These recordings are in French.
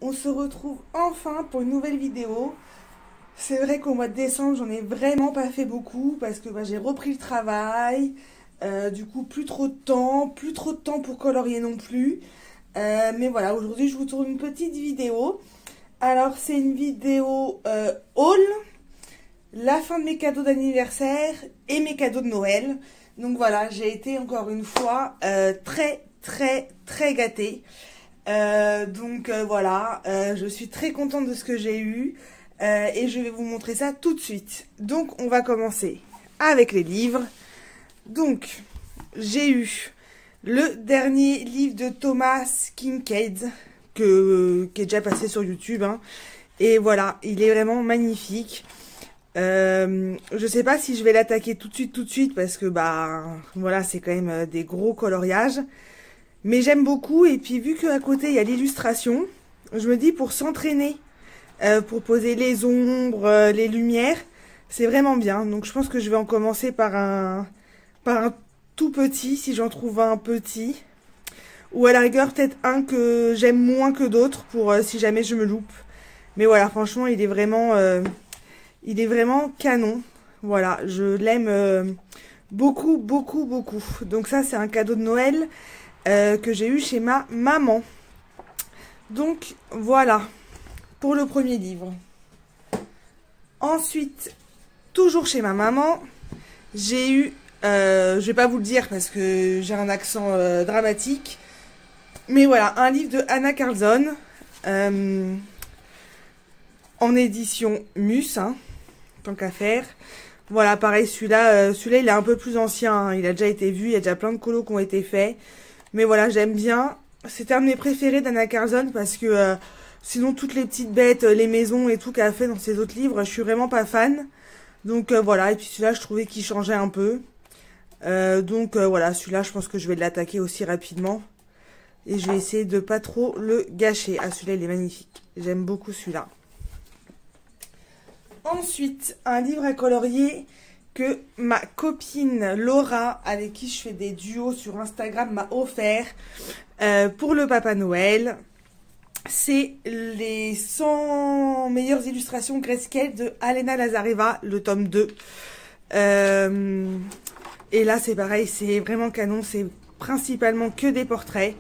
on se retrouve enfin pour une nouvelle vidéo. C'est vrai qu'au mois de décembre, j'en ai vraiment pas fait beaucoup parce que j'ai repris le travail. Du coup, plus trop de temps pour colorier non plus. Mais voilà, aujourd'hui, je vous tourne une petite vidéo. Alors, c'est une vidéo haul, la fin de mes cadeaux d'anniversaire et mes cadeaux de Noël. Donc voilà, j'ai été encore une fois très gâtée. Voilà, je suis très contente de ce que j'ai eu et je vais vous montrer ça tout de suite. Donc on va commencer avec les livres. Donc j'ai eu le dernier livre de Thomas Kinkade qui est déjà passé sur YouTube, hein. Et voilà, il est vraiment magnifique. Je sais pas si je vais l'attaquer tout de suite parce que voilà, c'est quand même des gros coloriages. Mais j'aime beaucoup, et puis vu qu'à côté il y a l'illustration, je me dis pour s'entraîner, pour poser les ombres, les lumières, c'est vraiment bien. Donc je pense que je vais en commencer par un tout petit, si j'en trouve un petit. Ou à la rigueur peut-être un que j'aime moins que d'autres, pour si jamais je me loupe. Mais voilà, franchement il est vraiment canon. Voilà, je l'aime beaucoup. Donc ça c'est un cadeau de Noël que j'ai eu chez ma maman. Donc voilà pour le premier livre. Ensuite, toujours chez ma maman, j'ai eu, je vais pas vous le dire parce que j'ai un accent dramatique, mais voilà, un livre de Anna Carlzon en édition Mus, hein, tant qu'à faire. Voilà, pareil, celui-là il est un peu plus ancien, hein, il a déjà été vu, il y a déjà plein de colos qui ont été faits. Mais voilà, j'aime bien. C'était un de mes préférés d'Anna Carlzon parce que sinon toutes les petites bêtes, les maisons et tout qu'elle a fait dans ses autres livres, je suis vraiment pas fan. Donc voilà, et puis celui-là, je trouvais qu'il changeait un peu. Voilà, celui-là, je pense que je vais l'attaquer aussi rapidement. Et je vais essayer de pas trop le gâcher. Ah, celui-là, il est magnifique. J'aime beaucoup celui-là. Ensuite, un livre à colorier que ma copine Laura, avec qui je fais des duos sur Instagram, m'a offert pour le Papa Noël. C'est les 100 meilleures illustrations grayscale de Alena Lazareva, le tome 2. Et là, c'est pareil, c'est vraiment canon. C'est principalement que des portraits.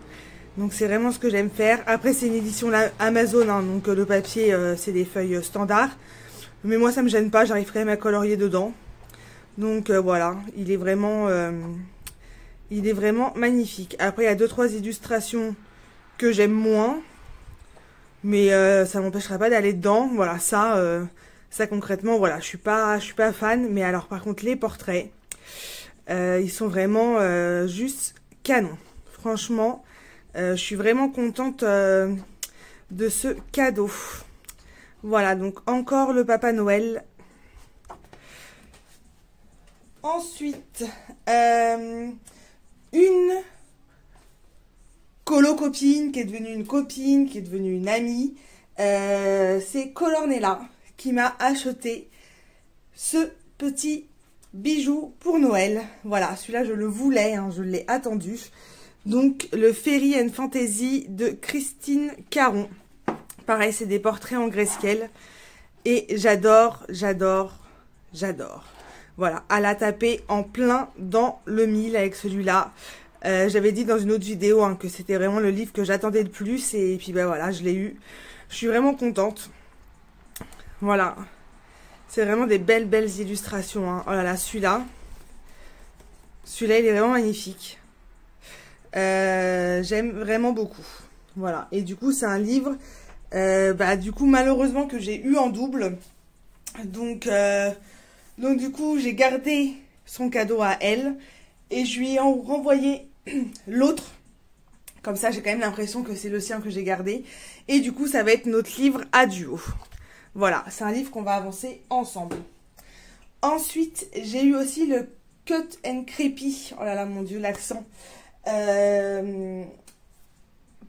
Donc, c'est vraiment ce que j'aime faire. Après, c'est une édition Amazon, hein, donc le papier, c'est des feuilles standards. Mais moi, ça me gêne pas, j'arrive quand même à colorier dedans. Donc voilà, il est vraiment magnifique. Après, il y a 2-3 illustrations que j'aime moins, mais ça m'empêchera pas d'aller dedans. Voilà, ça concrètement, voilà, je suis pas fan. Mais alors, par contre, les portraits, ils sont vraiment juste canons. Franchement, je suis vraiment contente de ce cadeau. Voilà, donc encore le Papa Noël. Ensuite, une colo-copine qui est devenue une copine, qui est devenue une amie. C'est Colornella qui m'a acheté ce petit bijou pour Noël. Voilà, celui-là je le voulais, hein, je l'ai attendu. Donc le Fairy and Fantasy de Christine Caron. Pareil, c'est des portraits en grayscale. Et j'adore. Voilà, à la taper en plein dans le mille avec celui-là. J'avais dit dans une autre vidéo, hein, que c'était vraiment le livre que j'attendais le plus. Et puis voilà, je l'ai eu. Je suis vraiment contente. Voilà. C'est vraiment des belles illustrations, hein. Oh là là, celui-là. Celui-là, il est vraiment magnifique. J'aime vraiment beaucoup. Voilà. Et du coup, c'est un livre, du coup, malheureusement, que j'ai eu en double. Donc du coup, j'ai gardé son cadeau à elle et je lui ai renvoyé l'autre. Comme ça, j'ai quand même l'impression que c'est le sien que j'ai gardé. Et du coup, ça va être notre livre à duo. Voilà, c'est un livre qu'on va avancer ensemble. Ensuite, j'ai eu aussi le Cut and Creepy. Oh là là, mon Dieu, l'accent.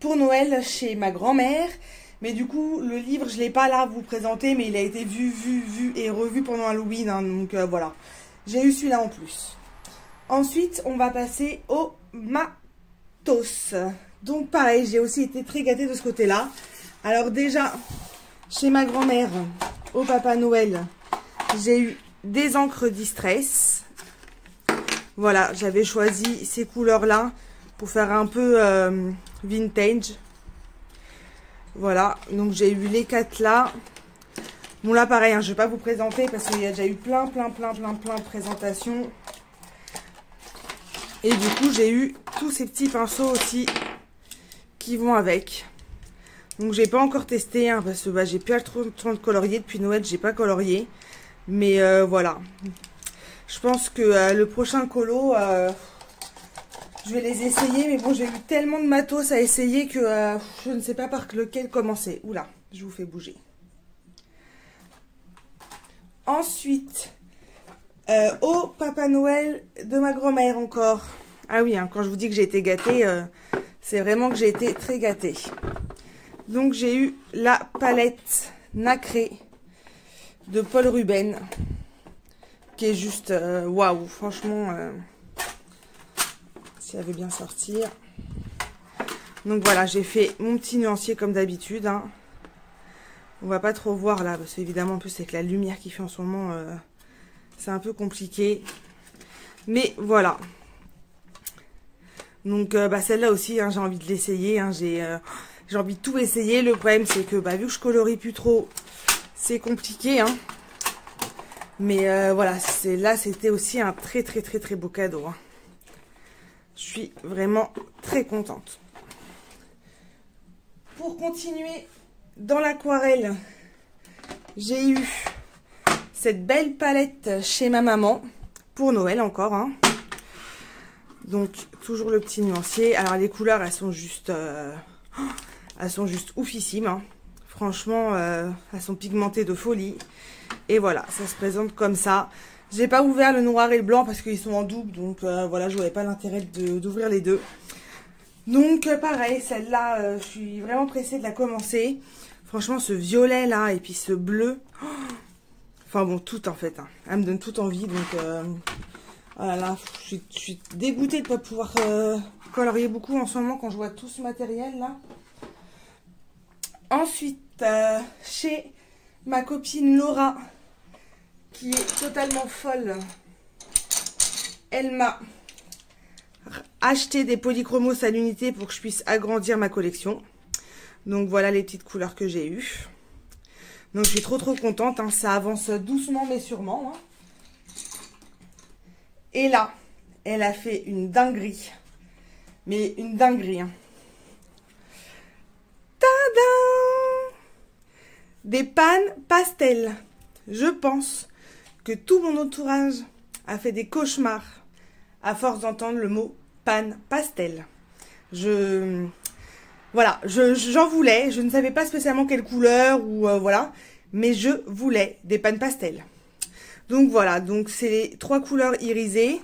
Pour Noël chez ma grand-mère. Mais du coup, le livre, je ne l'ai pas là à vous présenter, mais il a été vu et revu pendant Halloween. Hein, donc voilà, j'ai eu celui-là en plus. Ensuite, on va passer au matos. Donc pareil, j'ai aussi été très gâtée de ce côté-là. Alors déjà, chez ma grand-mère, au Papa Noël, j'ai eu des encres Distress. Voilà, j'avais choisi ces couleurs-là pour faire un peu vintage. Voilà, donc j'ai eu les 4 là. Bon là pareil, hein, je ne vais pas vous présenter parce qu'il y a déjà eu plein de présentations. Et du coup j'ai eu tous ces petits pinceaux aussi qui vont avec. Donc j'ai pas encore testé hein, parce que bah, j'ai plus trop le temps de colorier. Depuis Noël j'ai pas colorié. Mais voilà. Je pense que le prochain colo, je vais les essayer. Mais bon, j'ai eu tellement de matos à essayer que je ne sais pas par lequel commencer. Oula, je vous fais bouger. Ensuite, au Papa Noël de ma grand-mère encore. Ah oui, hein, quand je vous dis que j'ai été gâtée, c'est vraiment que j'ai été très gâtée. Donc j'ai eu la palette nacrée de Paul Ruben, qui est juste waouh, franchement, si elle veut bien sortir. Donc voilà, j'ai fait mon petit nuancier comme d'habitude. Hein. On va pas trop voir là, parce qu'évidemment, en plus, avec la lumière qu'il fait en ce moment, c'est un peu compliqué. Mais voilà. Donc bah, celle-là aussi, hein, j'ai envie de l'essayer. Hein, j'ai envie de tout essayer. Le problème, c'est que bah, vu que je colorie plus trop, c'est compliqué. Hein. Mais voilà, là, c'était aussi un très beau cadeau. Hein. Je suis vraiment très contente. Pour continuer dans l'aquarelle, j'ai eu cette belle palette chez ma maman. Pour Noël encore. Hein. Donc, toujours le petit nuancier. Alors, les couleurs, elles sont juste oufissimes. Hein. Franchement, elles sont pigmentées de folie. Et voilà, ça se présente comme ça. J'ai pas ouvert le noir et le blanc parce qu'ils sont en double. Donc voilà, je voyais pas l'intérêt d'ouvrir les deux. Donc pareil, celle-là, je suis vraiment pressée de la commencer. Franchement, ce violet là et puis ce bleu. Enfin bon, tout en fait. Hein. Elle me donne tout envie. Donc voilà, je suis dégoûtée de ne pas pouvoir colorier beaucoup en ce moment quand je vois tout ce matériel là. Ensuite, chez ma copine Laura, qui est totalement folle, elle m'a acheté des polychromos à l'unité pour que je puisse agrandir ma collection. Donc voilà les petites couleurs que j'ai eues. Donc je suis trop contente, hein. Ça avance doucement mais sûrement. Hein. Et là, elle a fait une dinguerie. Mais une dinguerie. Hein. Tadam! Des pannes pastel. Je pense que tout mon entourage a fait des cauchemars à force d'entendre le mot panne pastel. Voilà, j'en voulais. Je ne savais pas spécialement quelle couleur ou voilà. Mais je voulais des pannes pastel. Donc voilà, donc c'est les 3 couleurs irisées.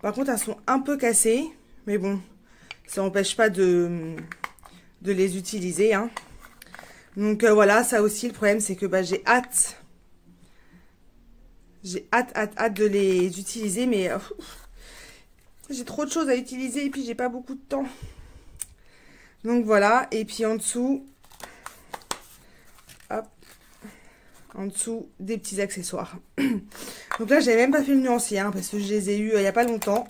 Par contre, elles sont un peu cassées. Mais bon, ça n'empêche pas de les utiliser. Hein. Donc voilà, ça aussi, le problème, c'est que bah, j'ai hâte. J'ai hâte de les utiliser. Mais j'ai trop de choses à utiliser et puis j'ai pas beaucoup de temps. Donc voilà, et puis en dessous, hop. En dessous, des petits accessoires. Donc là, j'ai même pas fait le nuancier, hein, parce que je les ai eus il n'y a pas longtemps.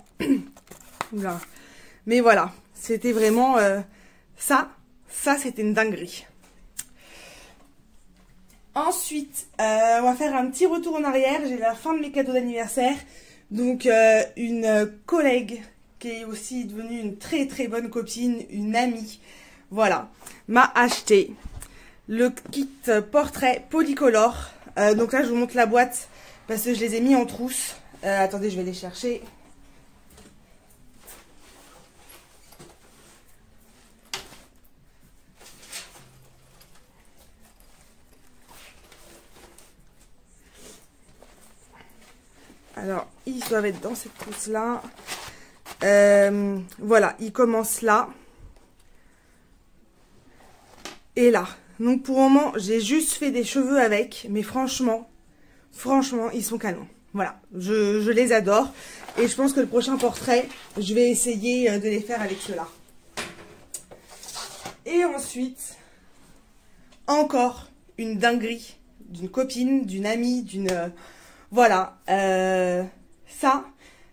Là. Mais voilà, c'était vraiment... ça, c'était une dinguerie. Ensuite, on va faire un petit retour en arrière. J'ai la fin de mes cadeaux d'anniversaire. Donc, une collègue qui est aussi devenue une très bonne copine, une amie, voilà, m'a acheté le kit portrait polycolore. Donc là, je vous montre la boîte parce que je les ai mis en trousse. Attendez, je vais les chercher. Alors, ils doivent être dans cette trousse-là. Voilà, ils commencent là. Et là. Donc, pour le moment, j'ai juste fait des cheveux avec. Mais franchement, ils sont canons. Voilà, je les adore. Et je pense que le prochain portrait, je vais essayer de les faire avec ceux-là. Et ensuite, encore une dinguerie d'une copine, d'une amie, voilà. Ça,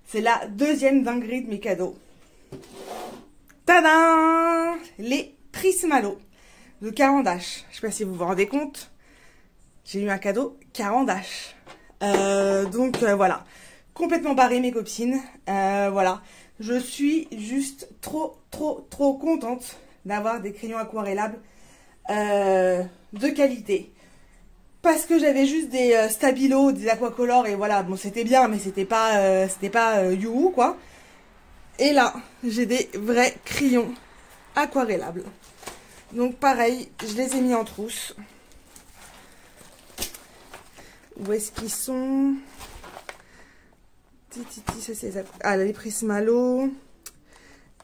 c'est la deuxième dinguerie de mes cadeaux. Tadam! Les Prismalo de Caran d'Ache. Je sais pas si vous vous rendez compte. J'ai eu un cadeau Caran d'Ache. Voilà. Complètement barré mes copines. Voilà. Je suis juste trop contente d'avoir des crayons aquarellables de qualité. Parce que j'avais juste des Stabilo, des aquacolor et voilà, bon c'était bien mais c'était pas youhou quoi. Et là, j'ai des vrais crayons aquarellables. Donc pareil, je les ai mis en trousse. Où est-ce qu'ils sont? Ça c'est les Prismalo.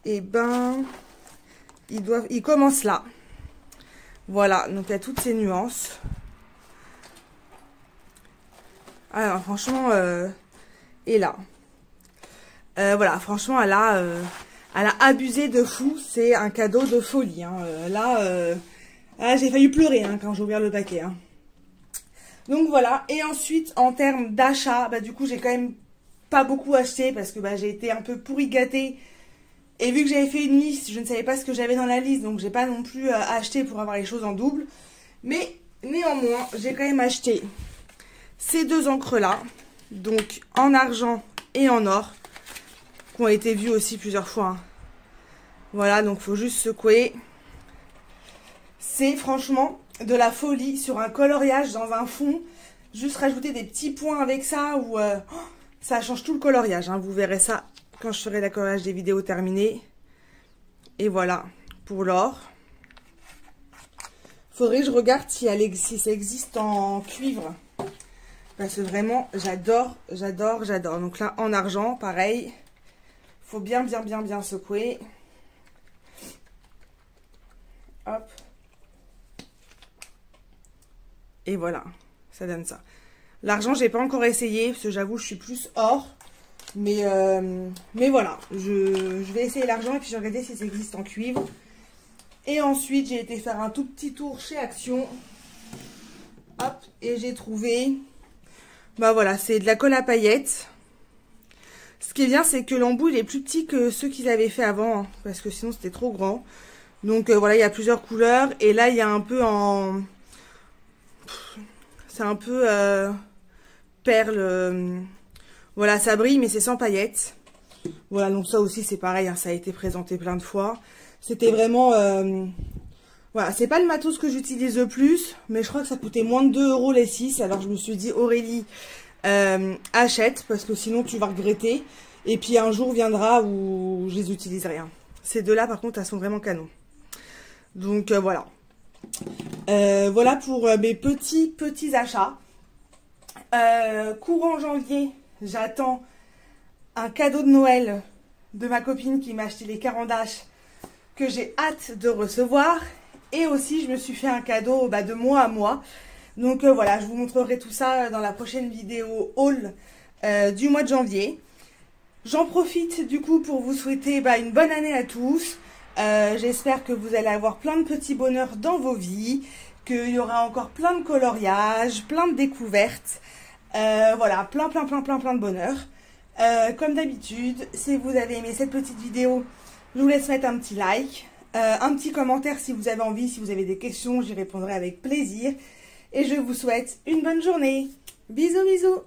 Et ben, ils commencent là. Voilà, donc il y a toutes ces nuances. Alors franchement, et là. Voilà, franchement, elle a abusé de fou. C'est un cadeau de folie. Hein. J'ai failli pleurer hein, quand j'ai ouvert le paquet. Hein. Donc voilà. Et ensuite, en termes d'achat, du coup, j'ai quand même pas beaucoup acheté parce que j'ai été un peu pourri gâtée. Et vu que j'avais fait une liste, je ne savais pas ce que j'avais dans la liste. Donc, j'ai pas non plus acheté pour avoir les choses en double. Mais néanmoins, j'ai quand même acheté ces deux encres-là. Donc, en argent et en or. Qui ont été vus aussi plusieurs fois. Hein. Voilà, donc faut juste secouer. C'est franchement de la folie sur un coloriage dans un fond. Juste rajouter des petits points avec ça ou ça change tout le coloriage. Hein. Vous verrez ça quand je ferai la coloriage des vidéos terminées. Et voilà pour l'or. Faudrait que je regarde si ça existe en cuivre. Parce que vraiment, j'adore. Donc là, en argent, pareil. Faut bien secouer. Hop. Et voilà, ça donne ça. L'argent, j'ai pas encore essayé, parce que j'avoue, je suis plus or. Mais voilà, je vais essayer l'argent et puis je vais regarder si ça existe en cuivre. Et ensuite, j'ai été faire un tout petit tour chez Action. Hop, et j'ai trouvé... voilà, c'est de la colle à paillettes. Ce qui est bien, c'est que l'embout, il est plus petit que ceux qu'ils avaient fait avant. Hein, parce que sinon, c'était trop grand. Donc, voilà, il y a plusieurs couleurs. Et là, il y a un peu en... C'est un peu perle. Voilà, ça brille, mais c'est sans paillettes. Voilà, donc ça aussi, c'est pareil. Hein, ça a été présenté plein de fois. C'était vraiment... Voilà, c'est pas le matos que j'utilise le plus. Mais je crois que ça coûtait moins de 2 € les 6. Alors, je me suis dit, Aurélie, achète. Parce que sinon, tu vas regretter. Et puis, un jour viendra où je les utilise rien. Ces deux-là, par contre, elles sont vraiment canon. Donc, voilà. Voilà pour mes petits achats. Courant janvier, j'attends un cadeau de Noël de ma copine qui m'a acheté les Caran d'Ache que j'ai hâte de recevoir. Et aussi, je me suis fait un cadeau de mois à moi. Donc voilà, je vous montrerai tout ça dans la prochaine vidéo haul du mois de janvier. J'en profite du coup pour vous souhaiter une bonne année à tous. J'espère que vous allez avoir plein de petits bonheurs dans vos vies, qu'il y aura encore plein de coloriages, plein de découvertes, voilà, plein de bonheur. Comme d'habitude, si vous avez aimé cette petite vidéo, je vous laisse mettre un petit like, un petit commentaire si vous avez envie, si vous avez des questions, j'y répondrai avec plaisir. Et je vous souhaite une bonne journée. Bisous, bisous.